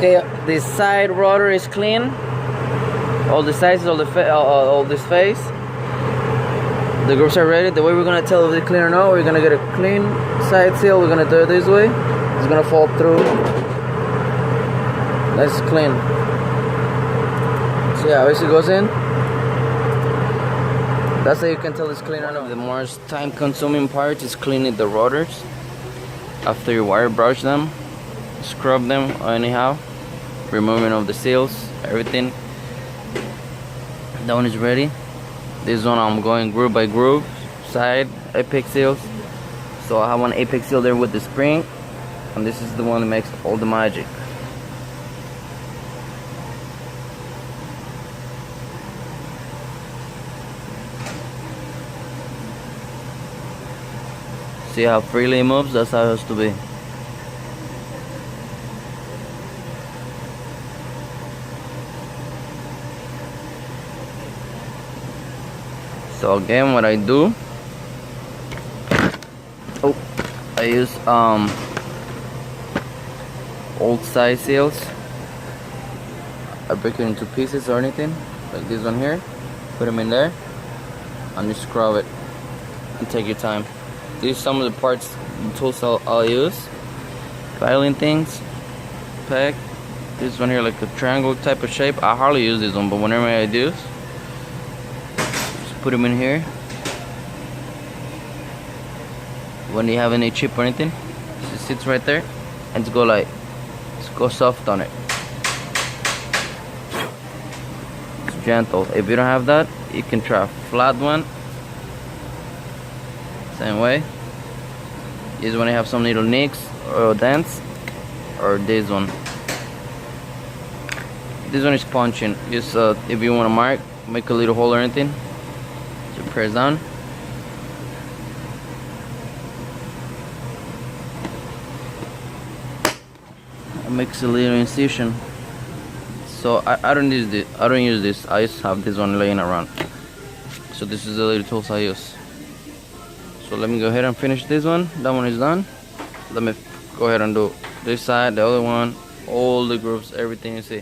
Okay, the side rotor is clean. All the sides, all this face. The grooves are ready. The way we're gonna tell if they're clean or not, we're gonna get a clean side seal. We're gonna do it this way. It's gonna fall through. That's clean. So yeah, as it goes in, that's how you can tell it's clean or not. The most time-consuming part is cleaning the rotors. After you wire brush them, scrub them anyhow, removing all the seals, everything. That one is ready. This one I'm going groove by groove, side apex seals. So I have one apex seal there with the spring, and this is the one that makes all the magic. See how freely it moves? That's how it has to be. So again, what I do, I use old size seals. I break it into pieces or anything, like this one here. Put them in there, and you scrub it, and take your time. These are some of the parts, the tools I'll use. Filing things, peg. This one here, like a triangle type of shape. I hardly use this one, but whenever I do, put them in here. When you have any chip or anything, it sits right there, and go soft on it. It's gentle. If you don't have that, you can try a flat one. Same way. Is when you have some little nicks or dents, or this one. This one is punching. Just if you want to mark, make a little hole or anything. So press down. It makes a little incision. So I don't use this. I don't use this. I just have this one laying around. So this is the little tools I use. So let me go ahead and finish this one. That one is done. Let me go ahead and do this side, the other one, all the grooves, everything you see.